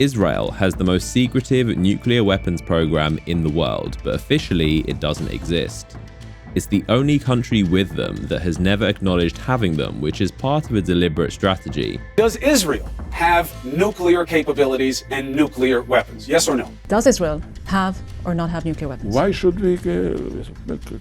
Israel has the most secretive nuclear weapons program in the world, but officially it doesn't exist. It's the only country with them that has never acknowledged having them, which is part of a deliberate strategy. Does Israel have nuclear capabilities and nuclear weapons? Yes or no? Does Israel have or not have nuclear weapons? Why should we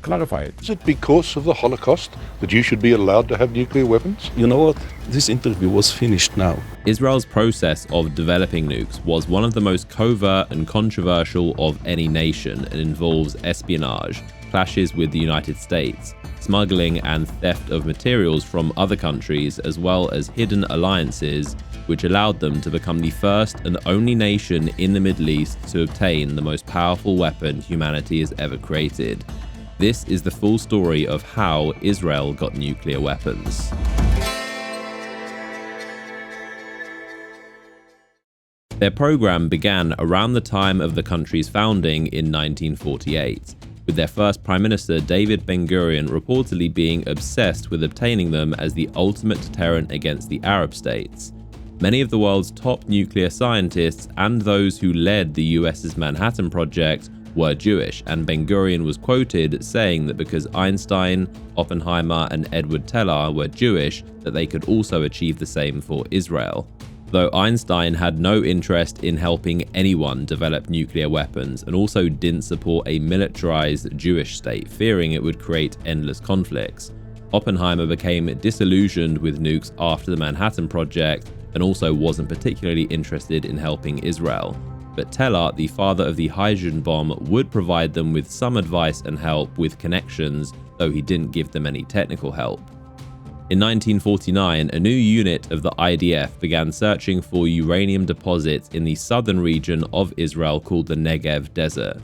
clarify it? Is it because of the Holocaust that you should be allowed to have nuclear weapons? You know what? This interview was finished now. Israel's process of developing nukes was one of the most covert and controversial of any nation and involves espionage, clashes with the United States, smuggling and theft of materials from other countries, as well as hidden alliances, which allowed them to become the first and only nation in the Middle East to obtain the most powerful weapon humanity has ever created. This is the full story of how Israel got nuclear weapons. Their program began around the time of the country's founding in 1948. With their first Prime Minister David Ben-Gurion reportedly being obsessed with obtaining them as the ultimate deterrent against the Arab states. Many of the world's top nuclear scientists and those who led the US's Manhattan Project were Jewish, and Ben-Gurion was quoted saying that because Einstein, Oppenheimer, and Edward Teller were Jewish, that they could also achieve the same for Israel. Though Einstein had no interest in helping anyone develop nuclear weapons and also didn't support a militarized Jewish state, fearing it would create endless conflicts. Oppenheimer became disillusioned with nukes after the Manhattan Project and also wasn't particularly interested in helping Israel. But Teller, the father of the hydrogen bomb, would provide them with some advice and help with connections, though he didn't give them any technical help. In 1949, a new unit of the IDF began searching for uranium deposits in the southern region of Israel called the Negev Desert.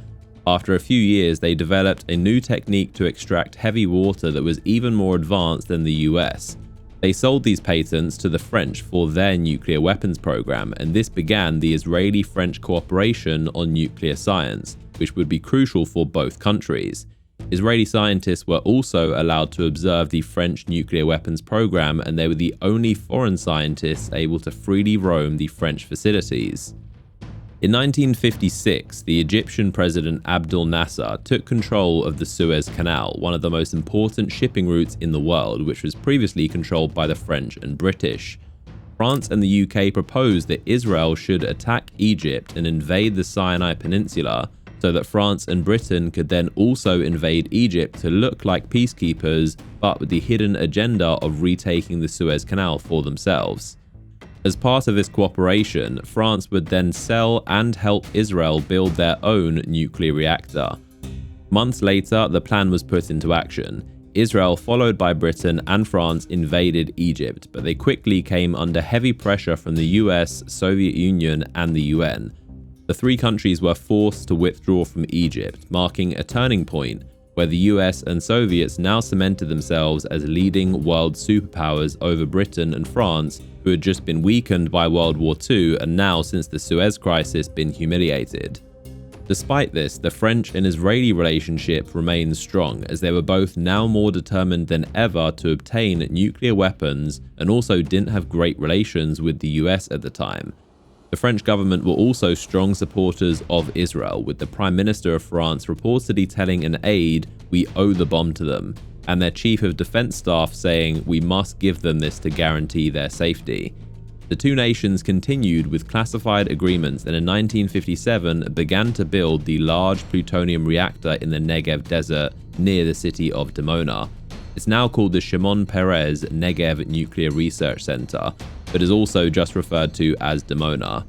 After a few years, they developed a new technique to extract heavy water that was even more advanced than the US. They sold these patents to the French for their nuclear weapons program, and this began the Israeli-French cooperation on nuclear science, which would be crucial for both countries. Israeli scientists were also allowed to observe the French nuclear weapons program, and they were the only foreign scientists able to freely roam the French facilities. In 1956, the Egyptian president Abdel Nasser took control of the Suez Canal, one of the most important shipping routes in the world, which was previously controlled by the French and British. France and the UK proposed that Israel should attack Egypt and invade the Sinai Peninsula, so that France and Britain could then also invade Egypt to look like peacekeepers, but with the hidden agenda of retaking the Suez Canal for themselves. As part of this cooperation, France would then sell and help Israel build their own nuclear reactor. Months later, the plan was put into action. Israel, followed by Britain and France, invaded Egypt, but they quickly came under heavy pressure from the US, Soviet Union, and the UN. The three countries were forced to withdraw from Egypt, marking a turning point where the US and Soviets now cemented themselves as leading world superpowers over Britain and France, who had just been weakened by World War II and now, since the Suez Crisis, been humiliated. Despite this, the French and Israeli relationship remained strong, as they were both now more determined than ever to obtain nuclear weapons and also didn't have great relations with the US at the time. The French government were also strong supporters of Israel, with the Prime Minister of France reportedly telling an aide, "We owe the bomb to them," and their Chief of Defense Staff saying, "We must give them this to guarantee their safety." The two nations continued with classified agreements and in 1957 began to build the large plutonium reactor in the Negev Desert near the city of Dimona. It's now called the Shimon Peres Negev Nuclear Research Center, but is also just referred to as Dimona.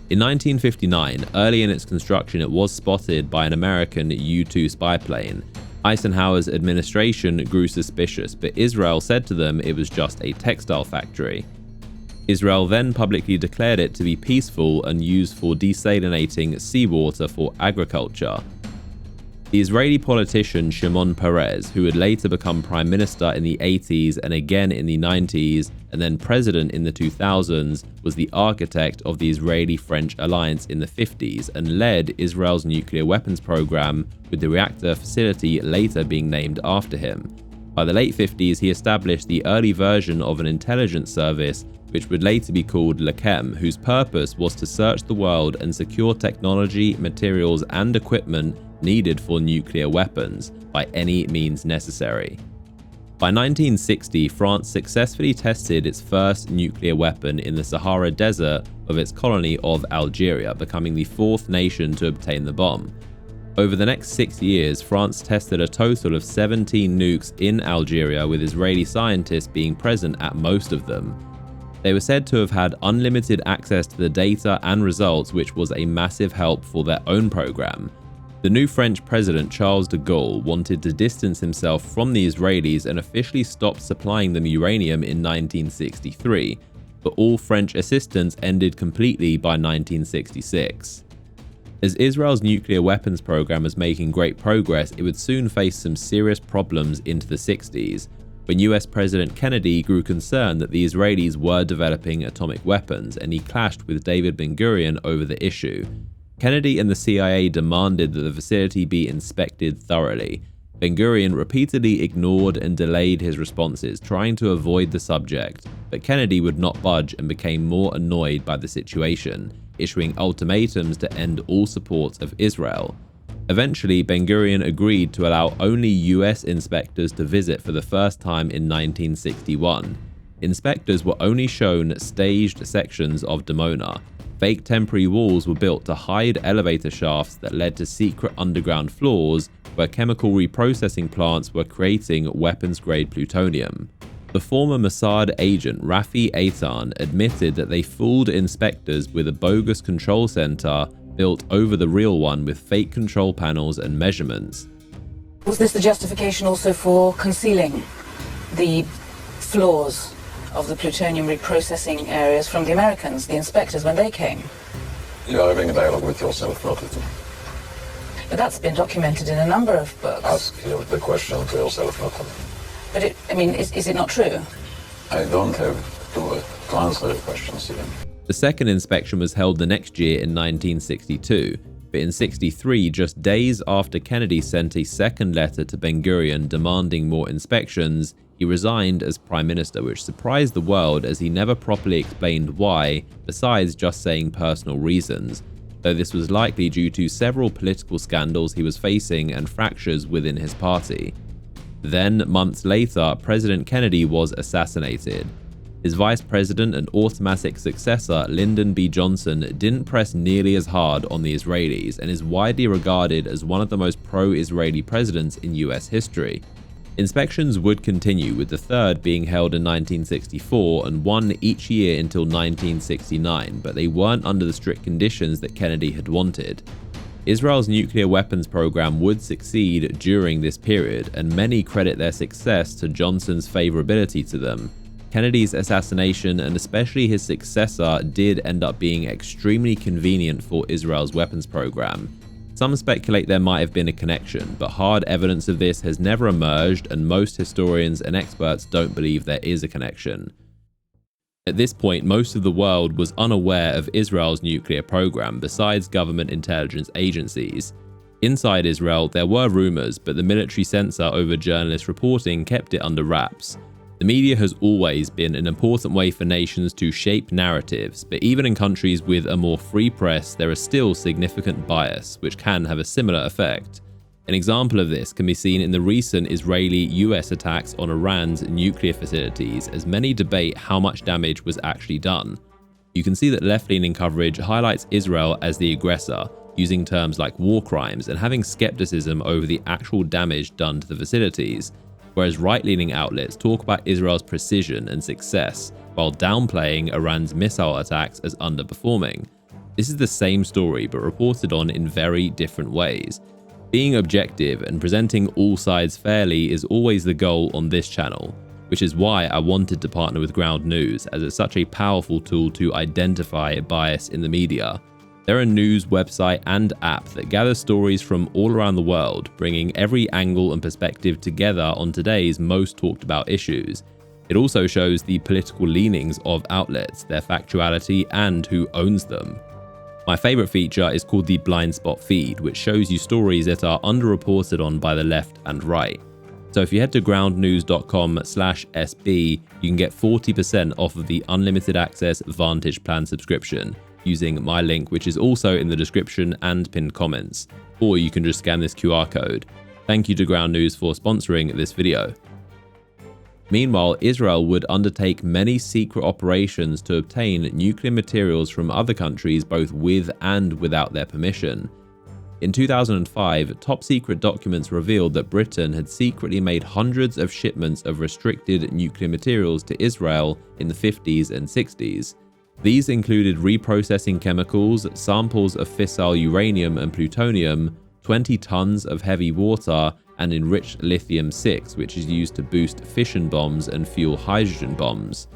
In 1959, early in its construction, it was spotted by an American U-2 spy plane. Eisenhower's administration grew suspicious, but Israel said to them it was just a textile factory. Israel then publicly declared it to be peaceful and used for desalinating seawater for agriculture. The Israeli politician Shimon Peres, who would later become prime minister in the 80s and again in the 90s, and then president in the 2000s, was the architect of the Israeli-French alliance in the 50s and led Israel's nuclear weapons program, with the reactor facility later being named after him. By the late 50s, he established the early version of an intelligence service which would later be called LACHEM, whose purpose was to search the world and secure technology, materials, and equipment needed for nuclear weapons by any means necessary. By 1960, France successfully tested its first nuclear weapon in the Sahara Desert of its colony of Algeria, becoming the fourth nation to obtain the bomb. Over the next 6 years, France tested a total of 17 nukes in Algeria, with Israeli scientists being present at most of them. They were said to have had unlimited access to the data and results, which was a massive help for their own program. The new French president, Charles de Gaulle, wanted to distance himself from the Israelis and officially stopped supplying them uranium in 1963, but all French assistance ended completely by 1966. As Israel's nuclear weapons program was making great progress, it would soon face some serious problems into the 60s, when US President Kennedy grew concerned that the Israelis were developing atomic weapons, and he clashed with David Ben-Gurion over the issue. Kennedy and the CIA demanded that the facility be inspected thoroughly. Ben-Gurion repeatedly ignored and delayed his responses, trying to avoid the subject, but Kennedy would not budge and became more annoyed by the situation, issuing ultimatums to end all support of Israel. Eventually, Ben-Gurion agreed to allow only US inspectors to visit for the first time in 1961. Inspectors were only shown staged sections of Dimona. Fake temporary walls were built to hide elevator shafts that led to secret underground floors where chemical reprocessing plants were creating weapons-grade plutonium. The former Mossad agent Rafi Eitan admitted that they fooled inspectors with a bogus control center built over the real one with fake control panels and measurements. Was this the justification also for concealing the flaws of the plutonium reprocessing areas from the Americans, the inspectors, when they came? You're having a dialogue with yourself, not with me. But that's been documented in a number of books. Ask the question to yourself, not to me. But is it not true? I don't have to answer the question, Stephen. The second inspection was held the next year in 1962, but in 63, just days after Kennedy sent a second letter to Ben-Gurion demanding more inspections, he resigned as Prime Minister, which surprised the world as he never properly explained why, besides just saying personal reasons, though this was likely due to several political scandals he was facing and fractures within his party. Then, months later, President Kennedy was assassinated. His vice president and automatic successor, Lyndon B. Johnson, didn't press nearly as hard on the Israelis and is widely regarded as one of the most pro-Israeli presidents in US history. Inspections would continue, with the third being held in 1964 and one each year until 1969, but they weren't under the strict conditions that Kennedy had wanted. Israel's nuclear weapons program would succeed during this period, and many credit their success to Johnson's favorability to them. Kennedy's assassination, and especially his successor, did end up being extremely convenient for Israel's weapons program. Some speculate there might have been a connection, but hard evidence of this has never emerged, and most historians and experts don't believe there is a connection. At this point, most of the world was unaware of Israel's nuclear program, besides government intelligence agencies. Inside Israel, there were rumors, but the military censor over journalist reporting kept it under wraps. The media has always been an important way for nations to shape narratives, but even in countries with a more free press, there is still significant bias, which can have a similar effect. An example of this can be seen in the recent Israeli-US attacks on Iran's nuclear facilities, as many debate how much damage was actually done. You can see that left-leaning coverage highlights Israel as the aggressor, using terms like war crimes and having skepticism over the actual damage done to the facilities, whereas right-leaning outlets talk about Israel's precision and success, while downplaying Iran's missile attacks as underperforming. This is the same story, but reported on in very different ways. Being objective and presenting all sides fairly is always the goal on this channel, which is why I wanted to partner with Ground News, as it's such a powerful tool to identify bias in the media. They're a news website and app that gathers stories from all around the world, bringing every angle and perspective together on today's most talked about issues. It also shows the political leanings of outlets, their factuality, and who owns them. My favorite feature is called the blind spot feed, which shows you stories that are underreported on by the left and right. So if you head to groundnews.com/SB, you can get 40% off of the unlimited access Vantage plan subscription using my link, which is also in the description and pinned comments, or you can just scan this QR code. Thank you to Ground News for sponsoring this video. Meanwhile, Israel would undertake many secret operations to obtain nuclear materials from other countries both with and without their permission. In 2005, top-secret documents revealed that Britain had secretly made hundreds of shipments of restricted nuclear materials to Israel in the 50s and 60s. These included reprocessing chemicals, samples of fissile uranium and plutonium, 20 tons of heavy water, and enriched lithium-6, which is used to boost fission bombs and fuel hydrogen bombs.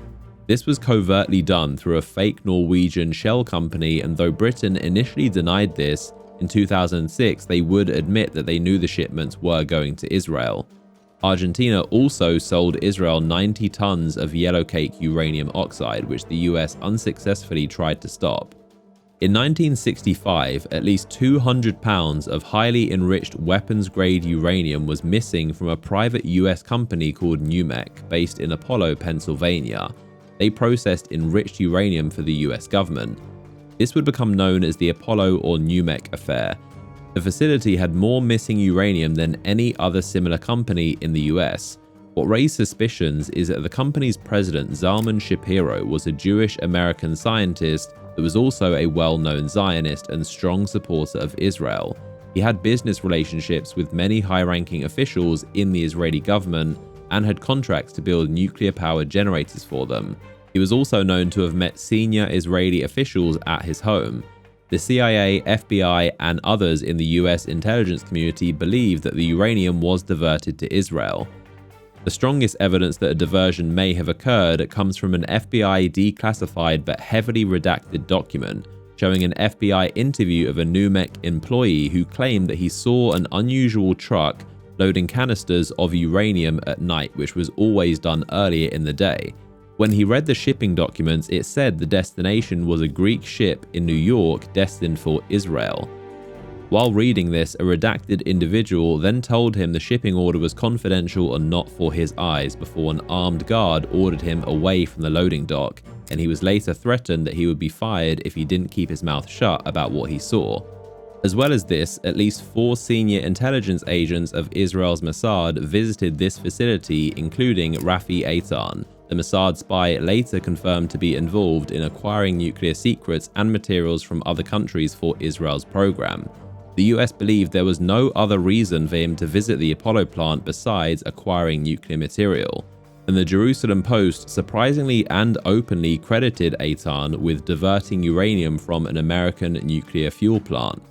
This was covertly done through a fake Norwegian shell company, and though Britain initially denied this, in 2006 they would admit that they knew the shipments were going to Israel. Argentina also sold Israel 90 tons of yellowcake uranium oxide, which the US unsuccessfully tried to stop. In 1965, at least 200 pounds of highly enriched weapons-grade uranium was missing from a private US company called Nukes, based in Apollo, Pennsylvania. They processed enriched uranium for the US government. This would become known as the Apollo or Nukes affair. The facility had more missing uranium than any other similar company in the US. What raised suspicions is that the company's president, Zalman Shapiro, was a Jewish-American scientist that was also a well-known Zionist and strong supporter of Israel. He had business relationships with many high-ranking officials in the Israeli government and had contracts to build nuclear-powered generators for them. He was also known to have met senior Israeli officials at his home. The CIA, FBI, and others in the US intelligence community believed that the uranium was diverted to Israel. The strongest evidence that a diversion may have occurred comes from an FBI declassified but heavily redacted document showing an FBI interview of a Nukes employee who claimed that he saw an unusual truck loading canisters of uranium at night, which was always done earlier in the day. When he read the shipping documents, it said the destination was a Greek ship in New York destined for Israel. While reading this, a redacted individual then told him the shipping order was confidential and not for his eyes before an armed guard ordered him away from the loading dock, and he was later threatened that he would be fired if he didn't keep his mouth shut about what he saw. As well as this, at least 4 senior intelligence agents of Israel's Mossad visited this facility, including Rafi Eitan. The Mossad spy later confirmed to be involved in acquiring nuclear secrets and materials from other countries for Israel's program. The US believed there was no other reason for him to visit the Apollo plant besides acquiring nuclear material. And the Jerusalem Post surprisingly and openly credited Eitan with diverting uranium from an American nuclear fuel plant.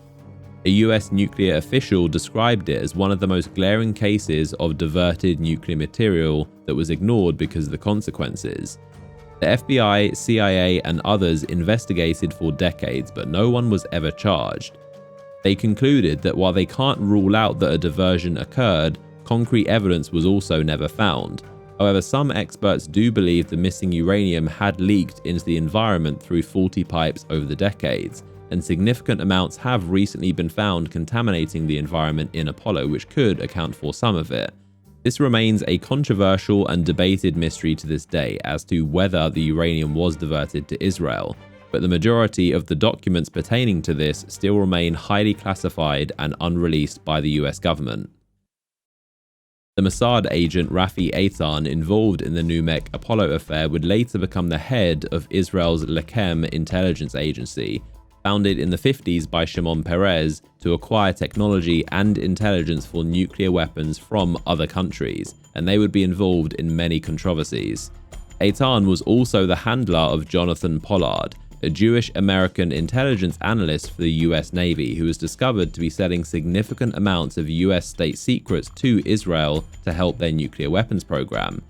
A US nuclear official described it as one of the most glaring cases of diverted nuclear material that was ignored because of the consequences. The FBI, CIA, and others investigated for decades, but no one was ever charged. They concluded that while they can't rule out that a diversion occurred, concrete evidence was also never found. However, some experts do believe the missing uranium had leaked into the environment through faulty pipes over the decades, and significant amounts have recently been found contaminating the environment in Apollo, which could account for some of it. This remains a controversial and debated mystery to this day as to whether the uranium was diverted to Israel, but the majority of the documents pertaining to this still remain highly classified and unreleased by the US government. The Mossad agent Rafi Eitan, involved in the Nukes Apollo affair, would later become the head of Israel's Lakem intelligence agency, founded in the 50s by Shimon Peres to acquire technology and intelligence for nuclear weapons from other countries, and they would be involved in many controversies. Eitan was also the handler of Jonathan Pollard, a Jewish-American intelligence analyst for the US Navy who was discovered to be selling significant amounts of US state secrets to Israel to help their nuclear weapons program.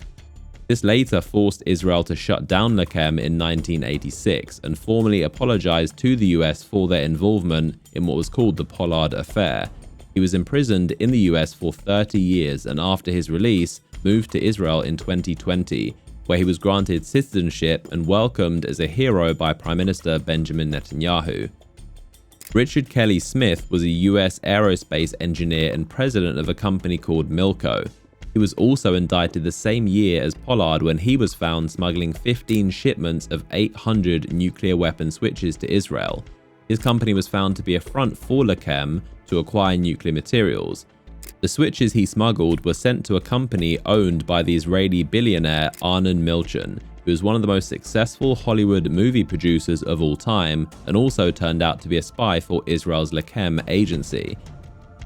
This later forced Israel to shut down Lakem in 1986 and formally apologized to the US for their involvement in what was called the Pollard Affair. He was imprisoned in the US for 30 years and after his release moved to Israel in 2020, where he was granted citizenship and welcomed as a hero by Prime Minister Benjamin Netanyahu. Richard Kelly Smith was a US aerospace engineer and president of a company called Milco. He was also indicted the same year as Pollard when he was found smuggling 15 shipments of 800 nuclear weapon switches to Israel. His company was found to be a front for Lachem to acquire nuclear materials. The switches he smuggled were sent to a company owned by the Israeli billionaire Arnon Milchan, who is one of the most successful Hollywood movie producers of all time and also turned out to be a spy for Israel's Lachem agency.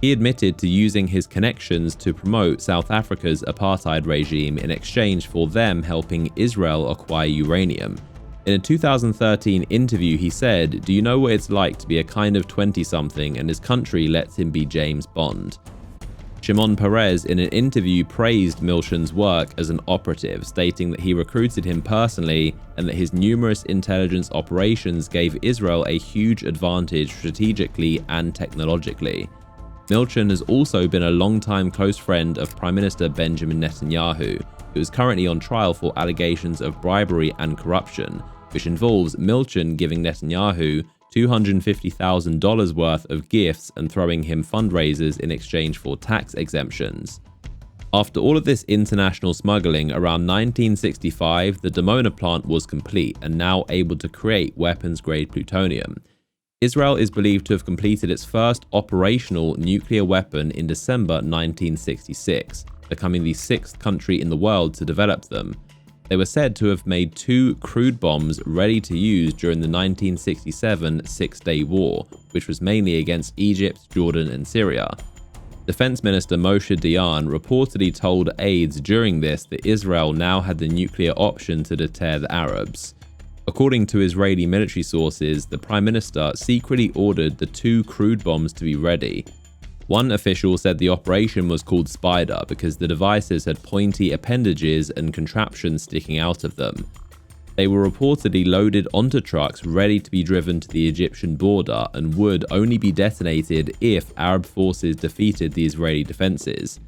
He admitted to using his connections to promote South Africa's apartheid regime in exchange for them helping Israel acquire uranium. In a 2013 interview, he said, "Do you know what it's like to be a kind of 20-something and his country lets him be James Bond?" Shimon Peres in an interview praised Milchan's work as an operative, stating that he recruited him personally and that his numerous intelligence operations gave Israel a huge advantage strategically and technologically. Milchan has also been a longtime close friend of Prime Minister Benjamin Netanyahu, who is currently on trial for allegations of bribery and corruption, which involves Milchan giving Netanyahu $250,000 worth of gifts and throwing him fundraisers in exchange for tax exemptions. After all of this international smuggling, around 1965, the Dimona plant was complete and now able to create weapons-grade plutonium. Israel is believed to have completed its first operational nuclear weapon in December 1966, becoming the 6th country in the world to develop them. They were said to have made 2 crude bombs ready to use during the 1967 Six-Day War, which was mainly against Egypt, Jordan, and Syria. Defense Minister Moshe Dayan reportedly told aides during this that Israel now had the nuclear option to deter the Arabs. According to Israeli military sources, the Prime Minister secretly ordered the 2 crude bombs to be ready. One official said the operation was called Spider because the devices had pointy appendages and contraptions sticking out of them. They were reportedly loaded onto trucks ready to be driven to the Egyptian border and would only be detonated if Arab forces defeated the Israeli defenses.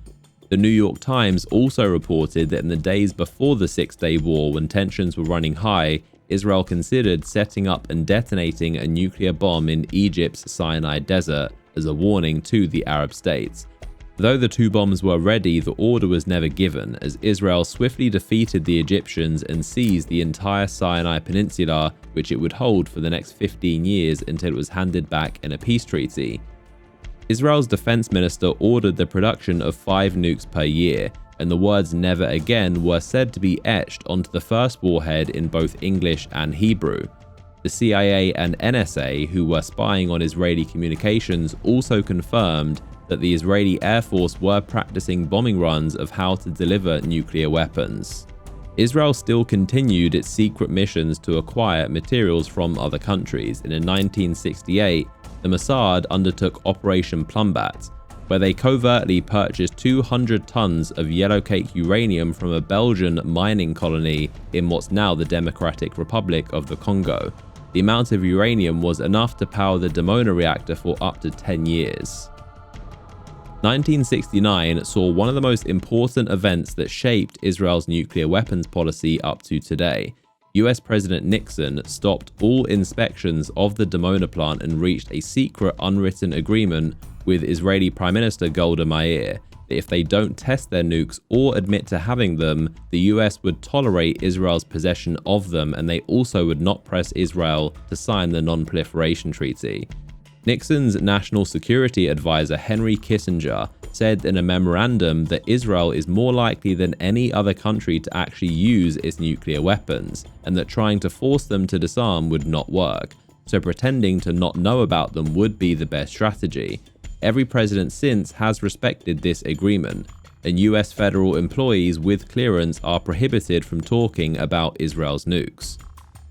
The New York Times also reported that in the days before the Six-Day War, when tensions were running high, Israel considered setting up and detonating a nuclear bomb in Egypt's Sinai Desert as a warning to the Arab states. Though the 2 bombs were ready, the order was never given, as Israel swiftly defeated the Egyptians and seized the entire Sinai Peninsula, which it would hold for the next 15 years until it was handed back in a peace treaty. Israel's defense minister ordered the production of 5 nukes per year, and the words "never again" were said to be etched onto the first warhead in both English and Hebrew. The CIA and NSA, who were spying on Israeli communications, also confirmed that the Israeli Air Force were practicing bombing runs of how to deliver nuclear weapons. Israel still continued its secret missions to acquire materials from other countries, and in 1968, the Mossad undertook Operation Plumbat, where they covertly purchased 200 tons of yellowcake uranium from a Belgian mining colony in what's now the Democratic Republic of the Congo. The amount of uranium was enough to power the Dimona reactor for up to 10 years. 1969 saw one of the most important events that shaped Israel's nuclear weapons policy up to today. US President Nixon stopped all inspections of the Dimona plant and reached a secret unwritten agreement with Israeli Prime Minister Golda Meir that if they don't test their nukes or admit to having them, the US would tolerate Israel's possession of them, and they also would not press Israel to sign the Non-Proliferation Treaty. Nixon's national security advisor Henry Kissinger said in a memorandum that Israel is more likely than any other country to actually use its nuclear weapons, and that trying to force them to disarm would not work, so pretending to not know about them would be the best strategy. Every president since has respected this agreement, and US federal employees with clearance are prohibited from talking about Israel's nukes.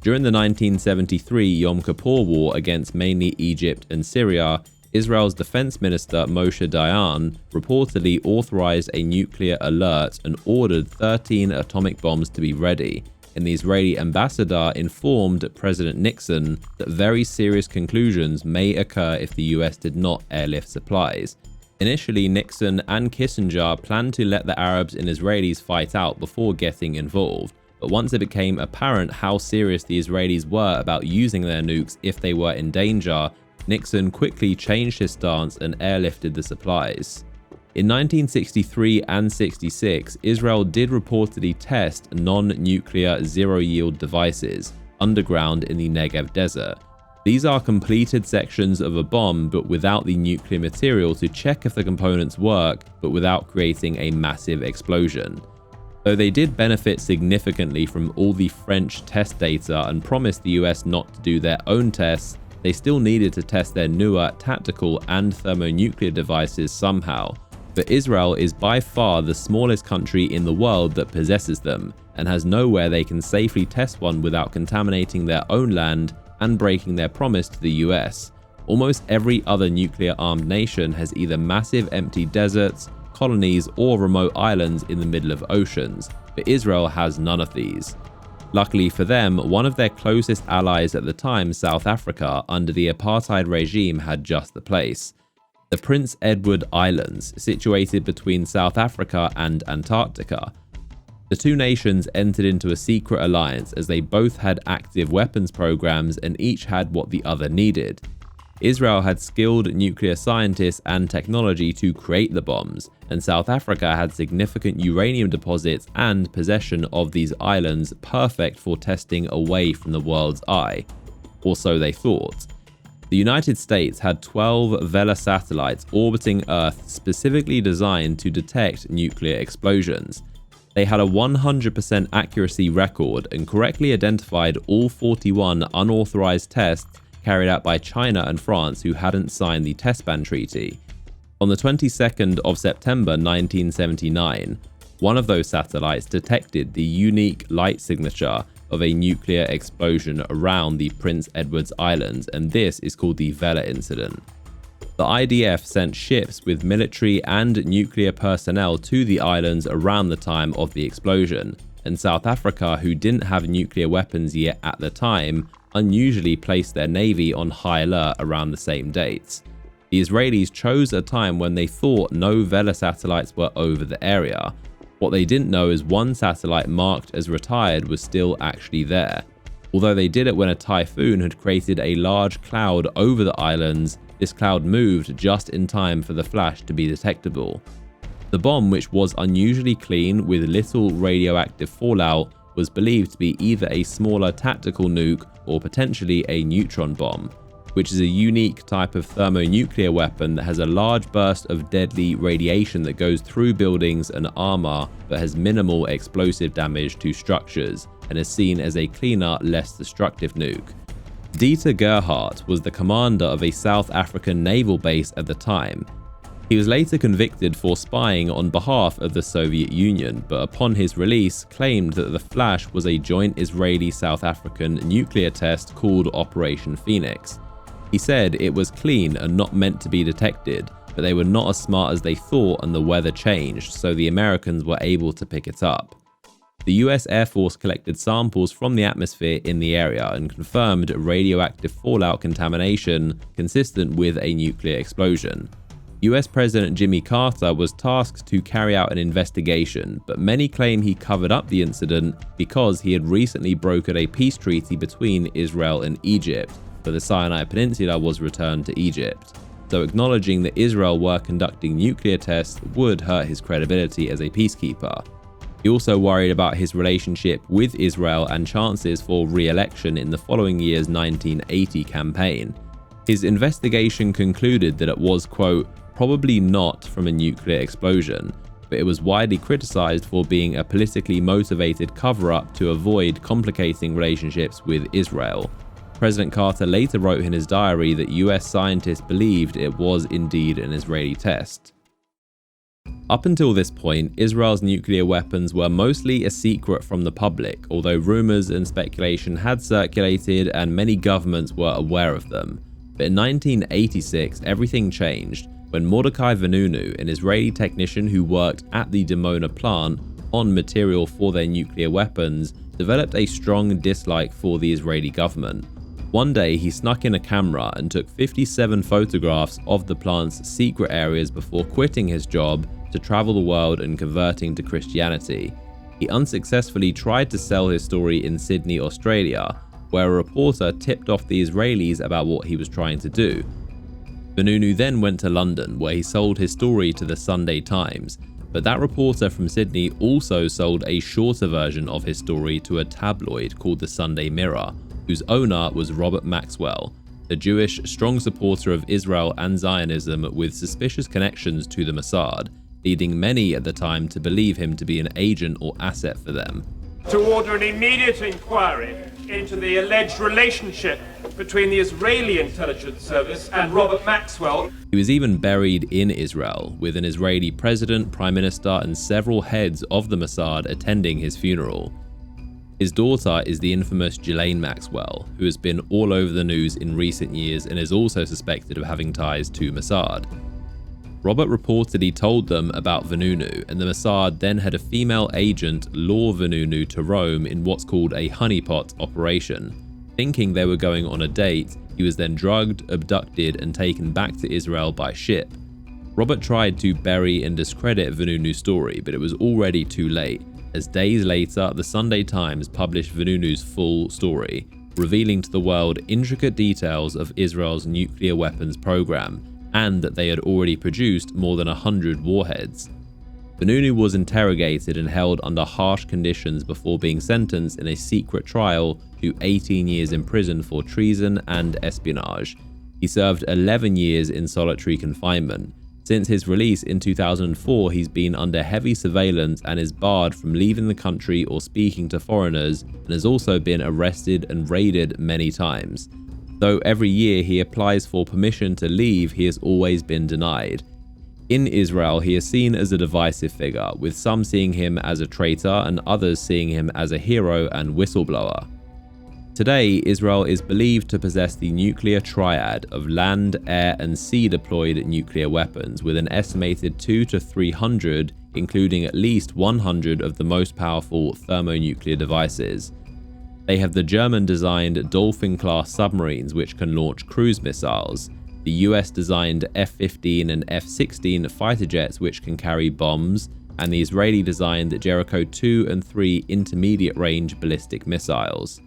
During the 1973 Yom Kippur War against mainly Egypt and Syria, Israel's defense minister Moshe Dayan reportedly authorized a nuclear alert and ordered 13 atomic bombs to be ready, and the Israeli ambassador informed President Nixon that very serious conclusions may occur if the US did not airlift supplies. Initially, Nixon and Kissinger planned to let the Arabs and Israelis fight out before getting involved, but once it became apparent how serious the Israelis were about using their nukes if they were in danger, Nixon quickly changed his stance and airlifted the supplies. In 1963 and 66, Israel did reportedly test non-nuclear zero-yield devices underground in the Negev desert. These are completed sections of a bomb but without the nuclear material to check if the components work, but without creating a massive explosion. Though they did benefit significantly from all the French test data and promised the US not to do their own tests, they still needed to test their newer tactical and thermonuclear devices somehow. But Israel is by far the smallest country in the world that possesses them, and has nowhere they can safely test one without contaminating their own land and breaking their promise to the US. Almost every other nuclear-armed nation has either massive empty deserts, colonies, or remote islands in the middle of oceans, but Israel has none of these. Luckily for them, one of their closest allies at the time, South Africa, under the apartheid regime, had just the place. The Prince Edward Islands, situated between South Africa and Antarctica. The two nations entered into a secret alliance as they both had active weapons programs and each had what the other needed. Israel had skilled nuclear scientists and technology to create the bombs, and South Africa had significant uranium deposits and possession of these islands perfect for testing away from the world's eye. Or so they thought. The United States had 12 Vela satellites orbiting Earth specifically designed to detect nuclear explosions. They had a 100% accuracy record and correctly identified all 41 unauthorized tests carried out by China and France who hadn't signed the Test Ban Treaty. On the 22nd of September 1979, one of those satellites detected the unique light signature of a nuclear explosion around the Prince Edward Islands, and this is called the Vela incident. The IDF sent ships with military and nuclear personnel to the islands around the time of the explosion, and South Africa, who didn't have nuclear weapons yet at the time, unusually placed their navy on high alert around the same dates. The Israelis chose a time when they thought no Vela satellites were over the area. What they didn't know is one satellite marked as retired was still actually there. Although they did it when a typhoon had created a large cloud over the islands, this cloud moved just in time for the flash to be detectable. The bomb, which was unusually clean with little radioactive fallout, was believed to be either a smaller tactical nuke or potentially a neutron bomb, which is a unique type of thermonuclear weapon that has a large burst of deadly radiation that goes through buildings and armor but has minimal explosive damage to structures and is seen as a cleaner, less destructive nuke. Dieter Gerhardt was the commander of a South African naval base at the time. He was later convicted for spying on behalf of the Soviet Union, but upon his release claimed that the flash was a joint Israeli-South African nuclear test called Operation Phoenix. He said it was clean and not meant to be detected, but they were not as smart as they thought and the weather changed, so the Americans were able to pick it up. The US Air Force collected samples from the atmosphere in the area and confirmed radioactive fallout contamination consistent with a nuclear explosion. US President Jimmy Carter was tasked to carry out an investigation, but many claim he covered up the incident because he had recently brokered a peace treaty between Israel and Egypt, but the Sinai Peninsula was returned to Egypt. So acknowledging that Israel were conducting nuclear tests would hurt his credibility as a peacekeeper. He also worried about his relationship with Israel and chances for re-election in the following year's 1980 campaign. His investigation concluded that it was, quote, probably not from a nuclear explosion, but it was widely criticized for being a politically motivated cover-up to avoid complicating relationships with Israel. President Carter later wrote in his diary that US scientists believed it was indeed an Israeli test. Up until this point, Israel's nuclear weapons were mostly a secret from the public, although rumors and speculation had circulated and many governments were aware of them. But in 1986, everything changed when Mordechai Vanunu, an Israeli technician who worked at the Dimona plant on material for their nuclear weapons, developed a strong dislike for the Israeli government. One day, he snuck in a camera and took 57 photographs of the plant's secret areas before quitting his job to travel the world and converting to Christianity. He unsuccessfully tried to sell his story in Sydney, Australia, where a reporter tipped off the Israelis about what he was trying to do. Vanunu then went to London, where he sold his story to the Sunday Times, but that reporter from Sydney also sold a shorter version of his story to a tabloid called the Sunday Mirror, whose owner was Robert Maxwell, a Jewish strong supporter of Israel and Zionism with suspicious connections to the Mossad, leading many at the time to believe him to be an agent or asset for them. To order an immediate inquiry into the alleged relationship between the Israeli intelligence service and Robert Maxwell. He was even buried in Israel, with an Israeli president, prime minister, and several heads of the Mossad attending his funeral. His daughter is the infamous Ghislaine Maxwell, who has been all over the news in recent years and is also suspected of having ties to Mossad. Robert reportedly told them about Vanunu, and the Mossad then had a female agent lure Vanunu to Rome in what's called a honeypot operation. Thinking they were going on a date, he was then drugged, abducted, and taken back to Israel by ship. Robert tried to bury and discredit Vanunu's story, but it was already too late, as days later the Sunday Times published Vanunu's full story, revealing to the world intricate details of Israel's nuclear weapons program, and that they had already produced more than 100 warheads. Vanunu was interrogated and held under harsh conditions before being sentenced in a secret trial to 18 years in prison for treason and espionage. He served 11 years in solitary confinement. Since his release in 2004, he's been under heavy surveillance and is barred from leaving the country or speaking to foreigners, and has also been arrested and raided many times. Though every year he applies for permission to leave, he has always been denied. In Israel, he is seen as a divisive figure, with some seeing him as a traitor and others seeing him as a hero and whistleblower. Today, Israel is believed to possess the nuclear triad of land, air, and sea deployed nuclear weapons, with an estimated 200 to 300, including at least 100 of the most powerful thermonuclear devices. They have the German-designed Dolphin-class submarines, which can launch cruise missiles, the US-designed F-15 and F-16 fighter jets, which can carry bombs, and the Israeli-designed Jericho 2 and 3 intermediate-range ballistic missiles.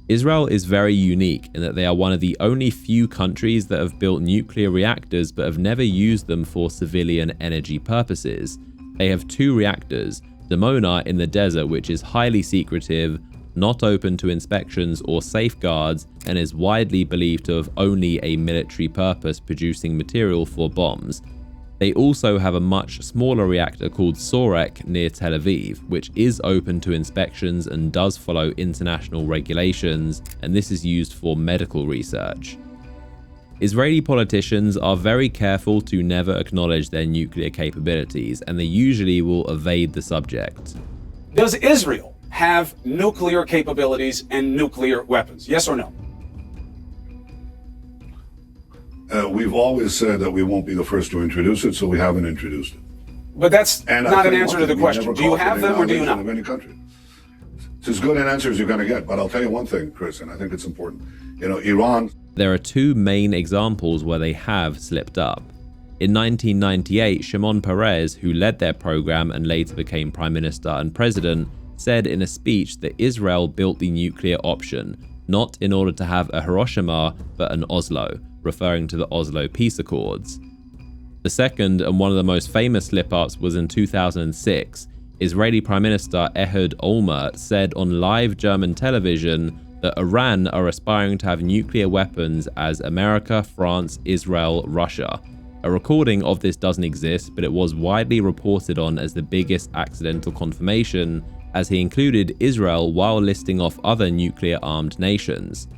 Israel is very unique in that they are one of the only few countries that have built nuclear reactors but have never used them for civilian energy purposes. They have 2 reactors, Dimona in the desert, which is highly secretive, not open to inspections or safeguards, and is widely believed to have only a military purpose, producing material for bombs. They also have a much smaller reactor called Sorek near Tel Aviv, which is open to inspections and does follow international regulations, and this is used for medical research. Israeli politicians are very careful to never acknowledge their nuclear capabilities, and they usually will evade the subject. Does Israel have nuclear capabilities and nuclear weapons? Yes or no? We've always said that we won't be the first to introduce it, so we haven't introduced it. But that's And not an answer to the question. Do you have them or do you not? Of any country. It's as good an answer as you're going to get. But I'll tell you one thing, Chris, and I think it's important. You know, Iran. There are 2 main examples where they have slipped up. In 1998, Shimon Peres, who led their program and later became prime minister and president, said in a speech that Israel built the nuclear option, not in order to have a Hiroshima, but an Oslo, referring to the Oslo Peace Accords. The second and one of the most famous slip-ups was in 2006. Israeli Prime Minister Ehud Olmert said on live German television that Iran are aspiring to have nuclear weapons as America, France, Israel, Russia. A recording of this doesn't exist, but it was widely reported on as the biggest accidental confirmation, as he included Israel while listing off other nuclear-armed nations.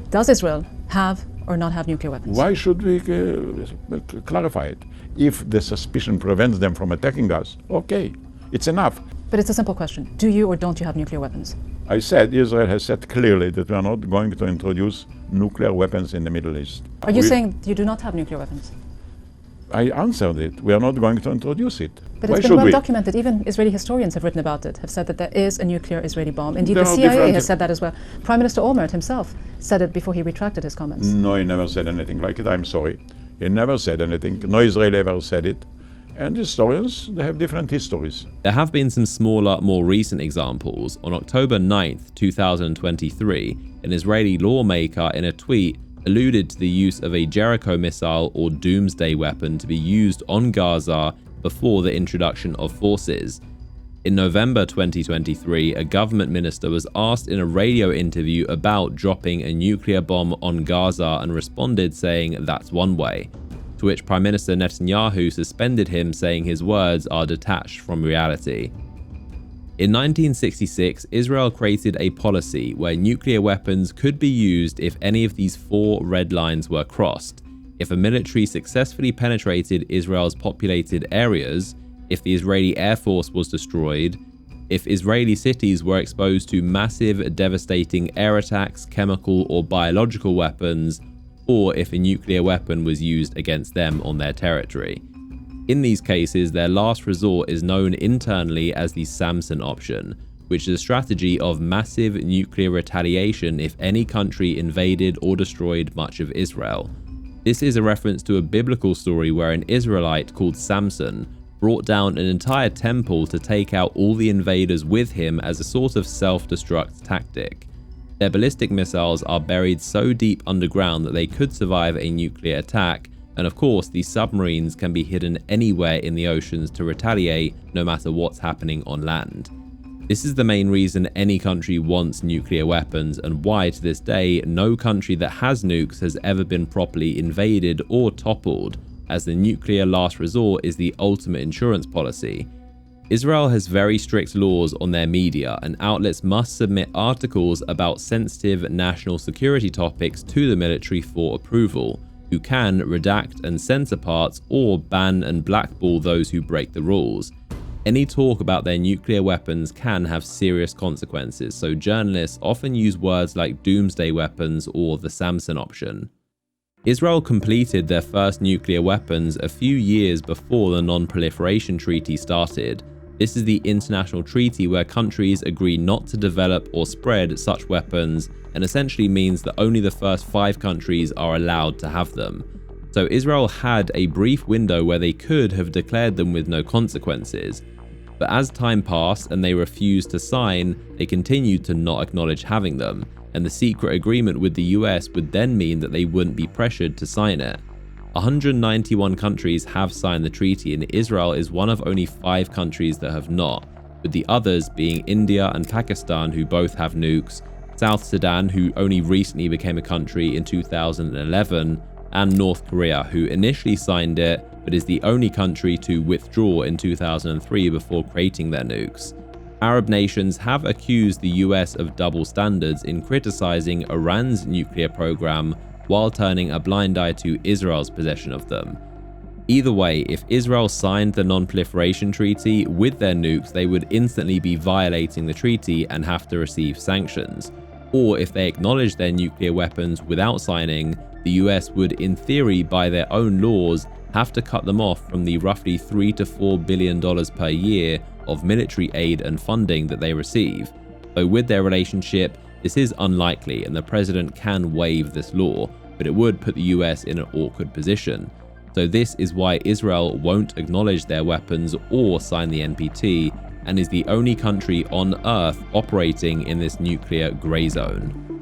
Does Israel have or not have nuclear weapons? Why should we clarify it? If the suspicion prevents them from attacking us, okay, it's enough. But it's a simple question. Do you or don't you have nuclear weapons? I said Israel has said clearly that we are not going to introduce nuclear weapons in the Middle East. Are you saying you do not have nuclear weapons? I answered it. We are not going to introduce it. But Why it's been should well we? documented. Even Israeli historians have written about it, have said that there is a nuclear Israeli bomb. Indeed, There the are CIA different- has said that as well. Prime Minister Olmert himself said it before he retracted his comments. No, he never said anything like it. I'm sorry. He never said anything. No Israeli ever said it. And historians, they have different histories. There have been some smaller, more recent examples. On October 9th, 2023, an Israeli lawmaker in a tweet alluded to the use of a Jericho missile or doomsday weapon to be used on Gaza before the introduction of forces. In November 2023, a government minister was asked in a radio interview about dropping a nuclear bomb on Gaza and responded saying that's one way, to which Prime Minister Netanyahu suspended him, saying his words are detached from reality. In 1966, Israel created a policy where nuclear weapons could be used if any of these 4 red lines were crossed: if a military successfully penetrated Israel's populated areas, if the Israeli Air Force was destroyed, if Israeli cities were exposed to massive, devastating air attacks, chemical or biological weapons, or if a nuclear weapon was used against them on their territory. In these cases, their last resort is known internally as the Samson Option, which is a strategy of massive nuclear retaliation if any country invaded or destroyed much of Israel. This is a reference to a biblical story where an Israelite called Samson brought down an entire temple to take out all the invaders with him as a sort of self-destruct tactic. Their ballistic missiles are buried so deep underground that they could survive a nuclear attack, and of course these submarines can be hidden anywhere in the oceans to retaliate no matter what's happening on land. This is the main reason any country wants nuclear weapons, and why to this day no country that has nukes has ever been properly invaded or toppled, as the nuclear last resort is the ultimate insurance policy. Israel has very strict laws on their media, and outlets must submit articles about sensitive national security topics to the military for approval, who can redact and censor parts or ban and blackball those who break the rules. Any talk about their nuclear weapons can have serious consequences, so journalists often use words like doomsday weapons or the Samson Option. Israel completed their first nuclear weapons a few years before the Non-Proliferation Treaty started. This is the international treaty where countries agree not to develop or spread such weapons, and essentially means that only the first 5 countries are allowed to have them. So Israel had a brief window where they could have declared them with no consequences. But as time passed and they refused to sign, they continued to not acknowledge having them, and the secret agreement with the US would then mean that they wouldn't be pressured to sign it. 191 countries have signed the treaty, and Israel is one of only 5 countries that have not, with the others being India and Pakistan, who both have nukes, South Sudan, who only recently became a country in 2011, and North Korea, who initially signed it but is the only country to withdraw in 2003 before creating their nukes. Arab nations have accused the US of double standards in criticizing Iran's nuclear program while turning a blind eye to Israel's possession of them. Either way, if Israel signed the Non-Proliferation Treaty with their nukes, they would instantly be violating the treaty and have to receive sanctions. Or if they acknowledged their nuclear weapons without signing, the US would, in theory, by their own laws, have to cut them off from the roughly $3 to $4 billion per year of military aid and funding that they receive. Though with their relationship, this is unlikely and the president can waive this law, but it would put the US in an awkward position. So this is why Israel won't acknowledge their weapons or sign the NPT, and is the only country on Earth operating in this nuclear grey zone.